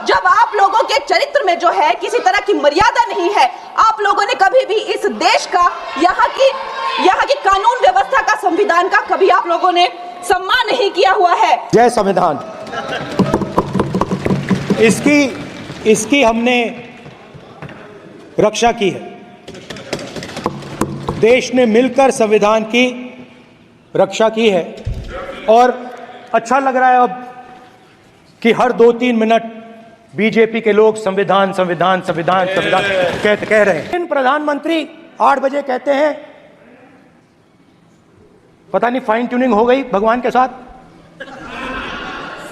जब आप लोगों के चरित्र में जो है किसी तरह की मर्यादा नहीं है, आप लोगों ने कभी भी इस देश का, यहाँ की कानून व्यवस्था का, संविधान का कभी आप लोगों ने सम्मान नहीं किया हुआ है। जय संविधान। इसकी हमने रक्षा की है। देश ने मिलकर संविधान की रक्षा की है और अच्छा लग रहा है अब कि हर 2-3 मिनट बीजेपी के लोग संविधान संविधान संविधान संविधान कह रहे हैं। प्रधानमंत्री 8 बजे कहते हैं, पता नहीं फाइन ट्यूनिंग हो गई भगवान के साथ,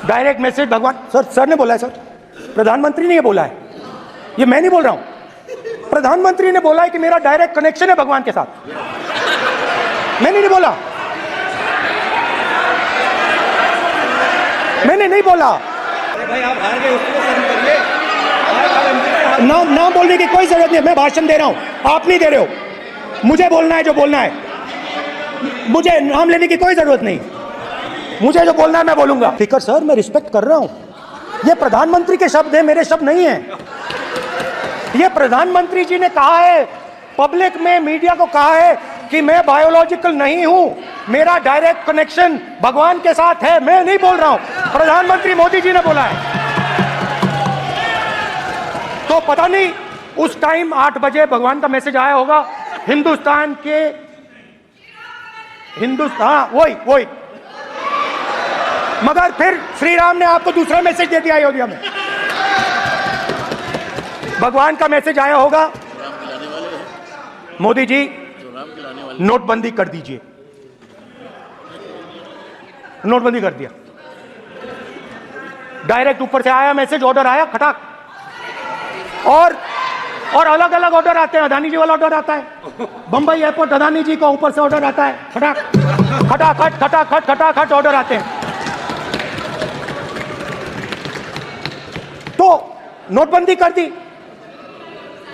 डायरेक्ट मैसेज भगवान। सर ने बोला है, सर प्रधानमंत्री ने ये बोला है, ये मैं नहीं बोल रहा हूं, प्रधानमंत्री ने बोला है कि मेरा डायरेक्ट कनेक्शन है भगवान के साथ। मैंने नहीं बोला, मैंने नहीं बोला। भाई आप हार गए, उसको शर्म करिए। नाम बोलने की कोई जरूरत नहीं, मैं भाषण दे रहा हूं, आप नहीं दे रहे हो। मुझे बोलना है जो बोलना है, मुझे नाम लेने की कोई जरूरत नहीं, मुझे जो बोलना है मैं बोलूंगा। स्पीकर सर, मैं रिस्पेक्ट कर रहा हूं, ये प्रधानमंत्री के शब्द हैं, मेरे शब्द नहीं हैं। ये प्रधानमंत्री जी ने कहा है, पब्लिक में, मीडिया को कहा है कि मैं बायोलॉजिकल नहीं हूं, मेरा डायरेक्ट कनेक्शन भगवान के साथ है। मैं नहीं बोल रहा हूं, प्रधानमंत्री मोदी जी ने बोला है। तो पता नहीं उस टाइम 8 बजे भगवान का मैसेज आया होगा हिंदुस्तान, वही मगर फिर श्री राम ने आपको दूसरा मैसेज दे दिया अयोध्या में। भगवान का मैसेज आया होगा, मोदी जी नोटबंदी कर दीजिए। नोटबंदी कर दिया, डायरेक्ट ऊपर से आया मैसेज, ऑर्डर आया खटाक। और अलग अलग ऑर्डर आते हैं। अदानी जी वाला ऑर्डर आता है, बंबई एयरपोर्ट अदानी जी का ऊपर से ऑर्डर आता है, खटाखट ऑर्डर आते हैं। तो नोटबंदी कर दी।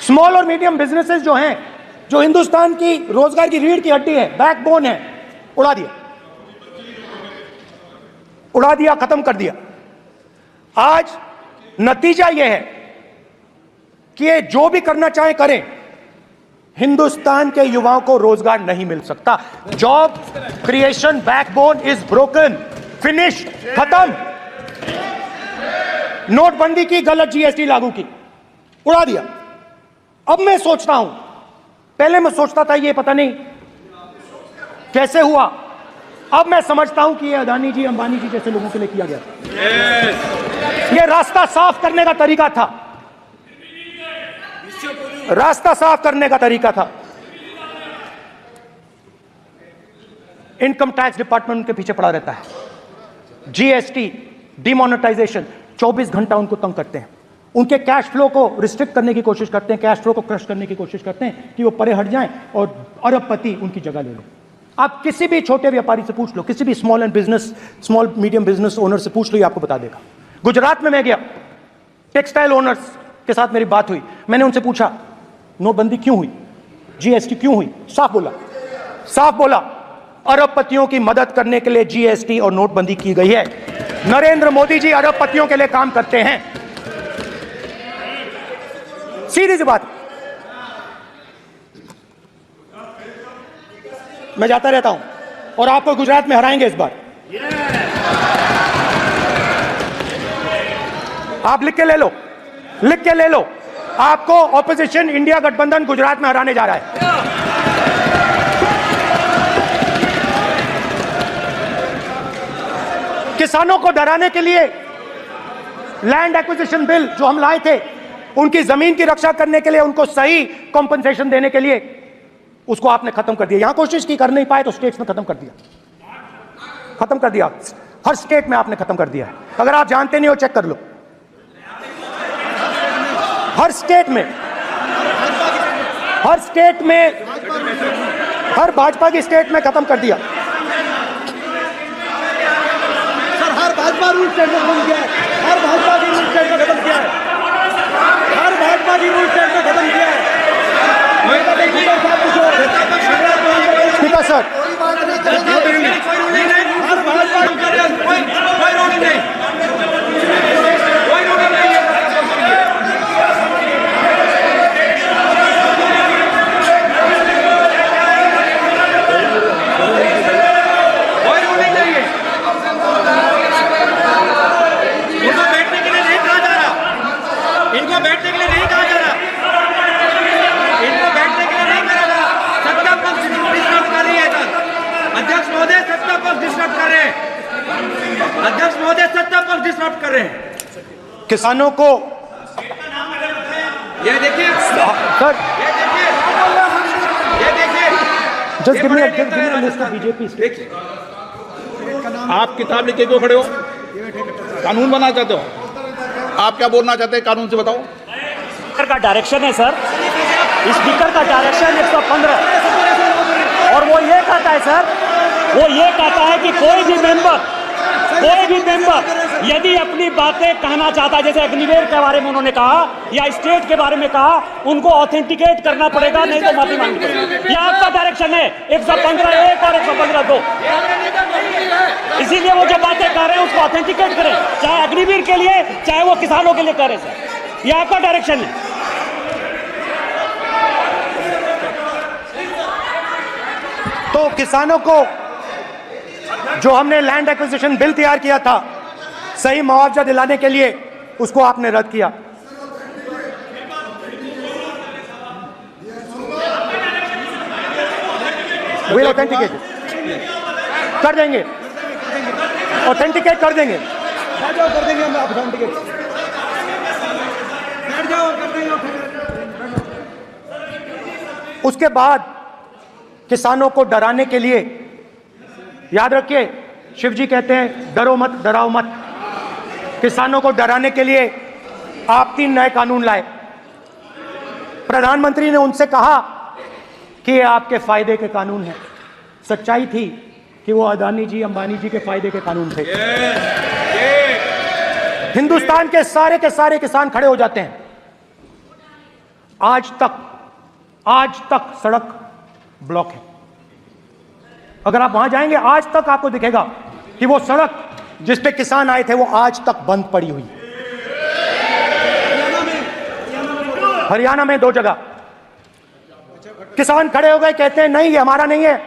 स्मॉल और मीडियम बिजनेसेस जो हैं, जो हिंदुस्तान की रोजगार की रीढ़ की हड्डी है, बैकबोन है, उड़ा दिया, खत्म कर दिया। आज नतीजा यह है कि ये जो भी करना चाहे करें, हिंदुस्तान के युवाओं को रोजगार नहीं मिल सकता। Job creation backbone is broken, finish, खत्म। नोटबंदी की, गलत जीएसटी लागू की, उड़ा दिया। अब मैं सोचता हूं, पहले मैं सोचता था ये पता नहीं कैसे हुआ, अब मैं समझता हूं कि ये अदानी जी, अंबानी जी जैसे लोगों के लिए किया गया। ये रास्ता साफ करने का तरीका था, रास्ता साफ करने का तरीका था। इनकम टैक्स डिपार्टमेंट उनके पीछे पड़ा रहता है। जीएसटी, डिमोनेटाइजेशन, 24 घंटा उनको तंग करते हैं। उनके कैश फ्लो को रिस्ट्रिक्ट करने की कोशिश करते हैं, कैश फ्लो को क्रश करने की कोशिश करते हैं कि वो परे हट जाएं और अरबपति उनकी जगह ले लें। आप किसी भी छोटे व्यापारी से पूछ लो, किसी भी स्मॉल मीडियम बिजनेस ओनर से पूछ लो, ये आपको बता देगा। गुजरात में मैं गया, टेक्सटाइल ओनर्स के साथ मेरी बात हुई, मैंने उनसे पूछा नोटबंदी क्यों हुई, जीएसटी क्यों हुई। साफ बोला अरबपतियों की मदद करने के लिए जीएसटी और नोटबंदी की गई है। नरेंद्र मोदी जी अरबपतियों के लिए काम करते हैं, सीधी सी बात। मैं जाता रहता हूं और आपको गुजरात में हराएंगे इस बार। आप लिख के ले लो, आपको ऑपोजिशन इंडिया गठबंधन गुजरात में हराने जा रहा है। किसानों को डराने के लिए लैंड एक्विजिशन बिल जो हम लाए थे, उनकी जमीन की रक्षा करने के लिए, उनको सही कॉम्पनसेशन देने के लिए, उसको आपने खत्म कर दिया। यहां कोशिश की, कर नहीं पाए तो स्टेट्स में खत्म कर दिया। हर स्टेट में आपने खत्म कर दिया है। अगर आप जानते नहीं हो, चेक कर लो। हर स्टेट में, हर भाजपा की स्टेट में खत्म कर दिया। सर, हर भाजपा रूल स्टेट में खत्म किया है, हर भाजपा की रूल स्टेट में खत्म किया है, हर भाजपा की रूल स्टेट में खत्म किया है। स्पीकर सर, कोई रूल नहीं अध्यक्ष महोदय सत्ता पर डिस्टर्ब कर रहे हैं। किसानों को ये देखिए सर, ये देखिए just give me a list of BJP. आप किताब लेके क्यों खड़े हो? कानून बनाना चाहते हो? आप क्या बोलना चाहते हैं, कानून से बताओ। स्पीकर का डायरेक्शन है सर, स्पीकर का डायरेक्शन 115, और वो ये कहता है सर, वो ये कहता है कि कोई भी मेंबर यदि अपनी बातें कहना चाहता है, जैसे अग्निवीर के बारे में उन्होंने कहा या स्टेट के बारे में कहा, उनको ऑथेंटिकेट करना पड़ेगा, नहीं तो माफी मांगनी पड़ेगी। ये आपका डायरेक्शन है 115(1) और 115(2). इसीलिए वो जो बातें कर रहे हैं उसको ऑथेंटिकेट करें, चाहे अग्निवीर के लिए चाहे वो किसानों के लिए करें सर, ये आपका डायरेक्शन है। तो किसानों को जो हमने लैंड एक्विजिशन बिल तैयार किया था सही मुआवजा दिलाने के लिए, उसको आपने रद्द किया। विल ऑथेंटिकेट कर देंगे, ऑथेंटिकेट कर देंगे, कर देंगे हम ऑथेंटिकेट। बैठ जाओ, कर देंगे। उसके बाद किसानों को डराने के लिए, याद रखिए शिव जी कहते हैं डरो मत डराओ मत, किसानों को डराने के लिए आप 3 नए कानून लाए। प्रधानमंत्री ने उनसे कहा कि ये आपके फायदे के कानून हैं। सच्चाई थी कि वो अदानी जी अंबानी जी के फायदे के कानून थे। हिंदुस्तान के सारे किसान खड़े हो जाते हैं। आज तक सड़क ब्लॉक है। अगर आप वहां जाएंगे आज तक आपको दिखेगा कि वो सड़क जिस पे किसान आए थे वो आज तक बंद पड़ी हुई। हरियाणा में 2 जगह किसान खड़े हो गए, कहते हैं नहीं ये हमारा नहीं है,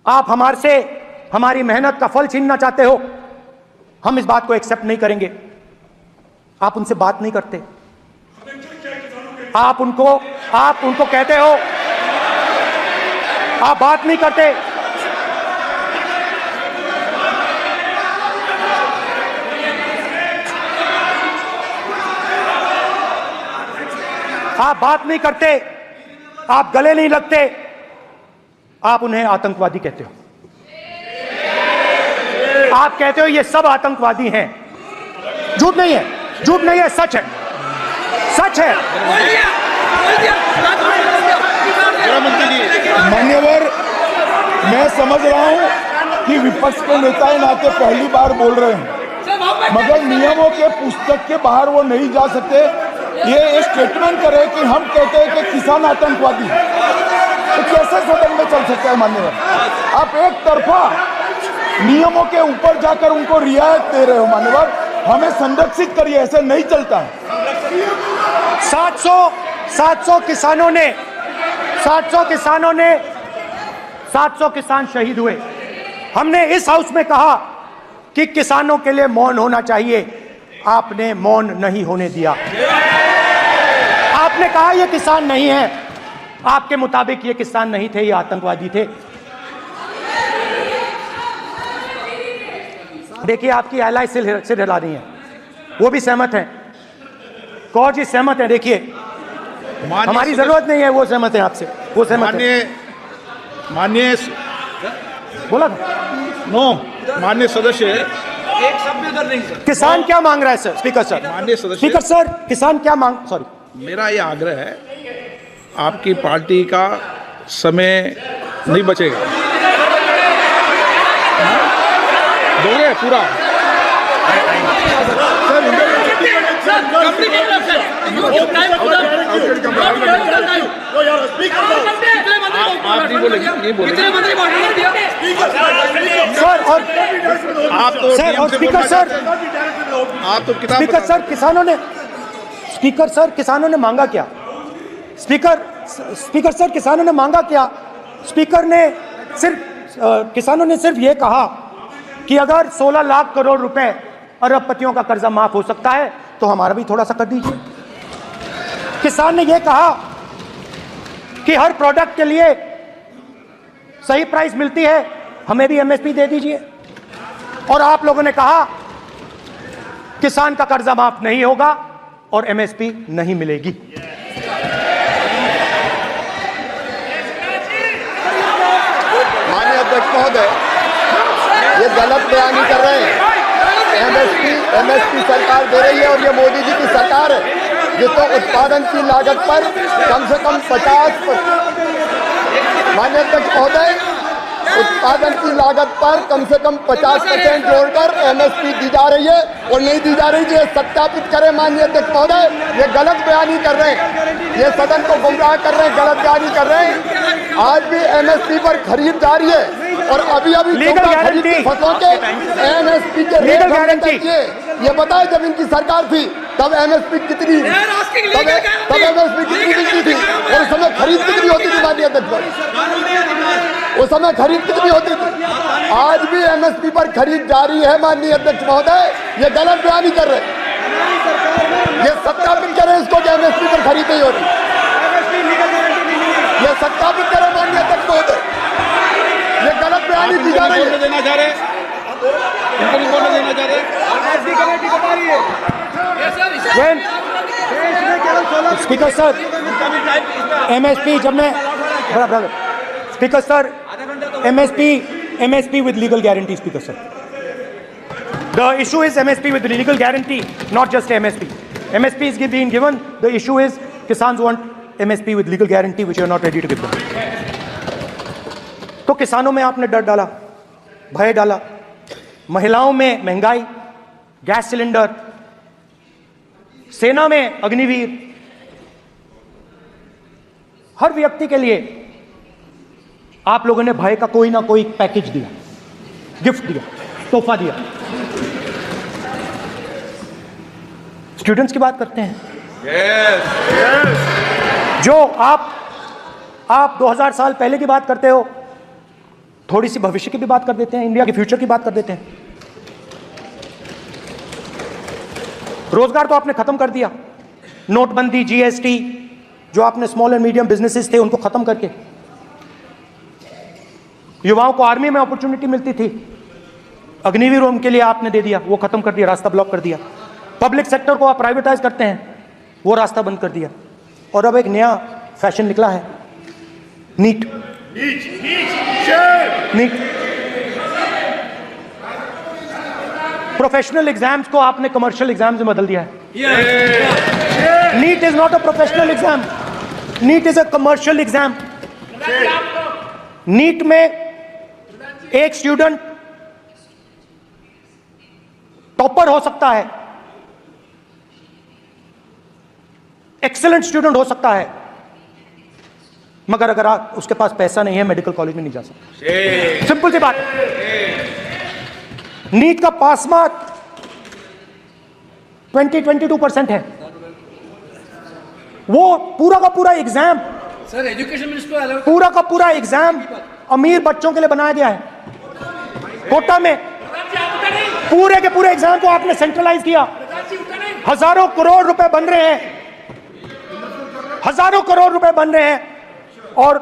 आप हमारे से हमारी मेहनत का फल छीनना चाहते हो, हम इस बात को एक्सेप्ट नहीं करेंगे। आप उनसे बात नहीं करते, आप उनको कहते हो, आप बात नहीं करते। आप बात नहीं करते, आप गले नहीं लगते, आप उन्हें आतंकवादी कहते हो। आप कहते हो ये सब आतंकवादी हैं। झूठ नहीं है, झूठ नहीं है, सच है, सच है। मान्यवर, मैं समझ रहा हूं कि विपक्ष के नेता इन नाते पहली बार बोल रहे हैं, मगर नियमों के पुस्तक के बाहर वो नहीं जा सकते। ये स्टेटमेंट करे कि हम कहते हैं कि किसान आतंकवादी, तो कैसे सदन में चल सकता है मान्यवर? आप एक तरफा नियमों के ऊपर जाकर उनको रियायत दे रहे हो मान्यवर, हमें संरक्षित करिए, ऐसे नहीं चलता है। 700 किसान शहीद हुए। हमने इस हाउस में कहा कि किसानों के लिए मौन होना चाहिए, आपने मौन नहीं होने दिया। आपने कहा ये किसान नहीं है, आपके मुताबिक ये किसान नहीं थे, ये आतंकवादी थे। देखिए आपकी एलाई सिर हिला रही है, वो भी सहमत हैं, कौर जी सहमत हैं। देखिए हमारी जरूरत नहीं है, वो सहमत है आपसे, वो सहमत है। माननीय बोला था नो, माननीय सदस्य, एक शब्द उधर नहीं सर। किसान क्या मांग रहा है सर? स्पीकर सर, माननीय सदस्य, स्पीकर सर, किसान क्या मांग, सॉरी, मेरा ये आग्रह है, आपकी पार्टी का समय नहीं बचेगा, दोगे पूरा? आप नहीं बोलेंगे, ये बोलेंगे सर। और आप तो सर, और स्पीकर सर, आप तो किताब स्पीकर सर, किसानों ने मांगा क्या? स्पीकर सर, किसानों ने मांगा क्या? स्पीकर ने किसानों ने सिर्फ ये कहा कि अगर 16 लाख करोड़ रुपए अरबपतियों का कर्जा माफ हो सकता है तो हमारा भी थोड़ा सा कर दीजिए। किसान ने यह कहा कि हर प्रोडक्ट के लिए सही प्राइस मिलती है हमें भी एमएसपी दे दीजिए। और आप लोगों ने कहा किसान का कर्जा माफ नहीं होगा और एमएसपी नहीं मिलेगी। माननीय अध्यक्ष महोदय, ये गलत बयानी कर रहे हैं। एमएसपी सरकार दे रही है और ये मोदी जी की सरकार है जिसको उत्पादन की लागत पर कम से कम 50%, माननीय अध्यक्ष महोदय, उत्पादन की लागत पर कम से कम 50% जोड़कर एमएसपी दी जा रही है और नहीं दी जा रही है। सत्यापित करें माननीय अध्यक्ष महोदय, ये गलत बयानी कर रहे हैं, ये सदन को गुमराह कर रहे हैं, गलत बयानी कर रहे हैं। आज भी एमएसपी पर खरीद जारी है और अभी खरीद की फसलों के एमएसपी के रेट ये बताए जब इनकी सरकार थी तब एमएसपी कितनी मिलती थी और उस समय खरीद कितनी होती थी माननीय अध्यक्ष, उस समय खरीद कितनी होती थी। आज भी एमएसपी पर खरीद जारी है माननीय अध्यक्ष महोदय, ये गलत बयानी कर रहे हैं। ये सत्यापित करें इसको कि एमएसपी पर खरीद नहीं हो रही, ये सत्यापित करें माननीय अध्यक्ष महोदय, ये गलत बयानी दी जा रही है। देना चाह रहे हैं, इनको नहीं बोलने देना चाह रहे हैं। स्पीकर सर, एमएसपी जब मैं speaker sir, MSP with legal guarantee, Speaker sir. The issue is MSP with legal guarantee, not just MSP. MSP is being given. The issue is Kisans want MSP with legal guarantee, which you are not ready to give them. तो किसानों में आपने डर डाला, भय डाला, महिलाओं में महंगाई, गैस सिलेंडर, सेना में अग्निवीर, हर व्यक्ति के लिए आप लोगों ने भय का कोई ना कोई पैकेज दिया, गिफ्ट दिया, तोहफा दिया। स्टूडेंट्स की बात करते हैं। जो आप 2000 साल पहले की बात करते हो, थोड़ी सी भविष्य की भी बात कर देते हैं, इंडिया के फ्यूचर की बात कर देते हैं। रोजगार तो आपने खत्म कर दिया, नोटबंदी, जीएसटी, जो आपने स्मॉल एंड मीडियम बिजनेसेस थे उनको खत्म करके, युवाओं को आर्मी में अपॉर्चुनिटी मिलती थी, अग्निवीर उनके लिए आपने दे दिया, वो खत्म कर दिया, रास्ता ब्लॉक कर दिया। पब्लिक सेक्टर को आप प्राइवेटाइज करते हैं, वो रास्ता बंद कर दिया। और अब एक नया फैशन निकला है, नीट। प्रोफेशनल एग्जाम्स को आपने कमर्शियल एग्जाम्स में बदल दिया है। NEET is not a professional exam, NEET is a commercial exam. NEET में एक स्टूडेंट टॉपर हो सकता है, एक्सीलेंट स्टूडेंट हो सकता है, मगर अगर उसके पास पैसा नहीं है, मेडिकल कॉलेज में नहीं जा सकता। सिंपल सी बात। नीट का पास मार्क 22% है। वो पूरा का पूरा एग्जाम, सर एजुकेशन मिनिस्टर, पूरा का पूरा एग्जाम अमीर बच्चों के लिए बनाया गया है। कोटा में पूरे के पूरे एग्जाम को आपने सेंट्रलाइज किया। हजारों करोड़ रुपए बन रहे हैं, हजारों करोड़ रुपए बन रहे हैं। और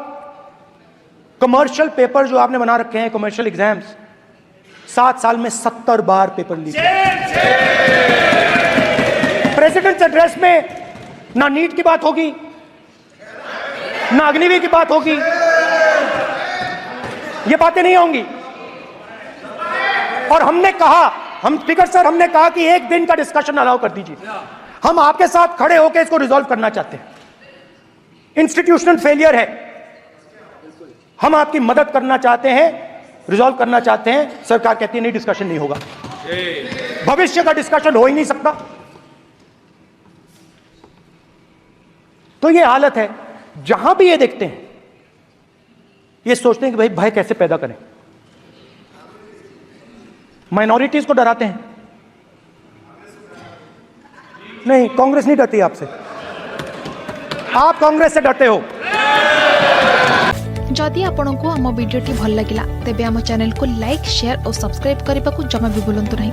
कमर्शियल पेपर जो आपने बना रखे हैं, कमर्शियल एग्जाम्स, 7 साल में 70 बार पेपर लीक। प्रेसिडेंट्स एड्रेस में ना नीट की बात होगी, ना अग्निवीर की बात होगी, ये बातें नहीं होंगी। और हमने कहा, हम स्पीकर सर, हमने कहा कि एक दिन का डिस्कशन अलाउ कर दीजिए। हम आपके साथ खड़े होकर इसको रिजॉल्व करना चाहते हैं। इंस्टीट्यूशनल फेलियर है, हम आपकी मदद करना चाहते हैं, रिजॉल्व करना चाहते हैं। सरकार कहती है नहीं, डिस्कशन नहीं होगा, भविष्य का डिस्कशन हो ही नहीं सकता। तो ये हालत है। जहां भी ये देखते हैं, ये सोचते हैं कि भाई भय कैसे पैदा करें, माइनॉरिटीज को डराते हैं। नहीं, कांग्रेस नहीं डरती आपसे, आप कांग्रेस से डरते हो। जदि आपंक आम भिडी भल लगा तेब आम चैनल को लाइक, शेयर और सब्सक्राइब करने को जमा भी भूलु नहीं।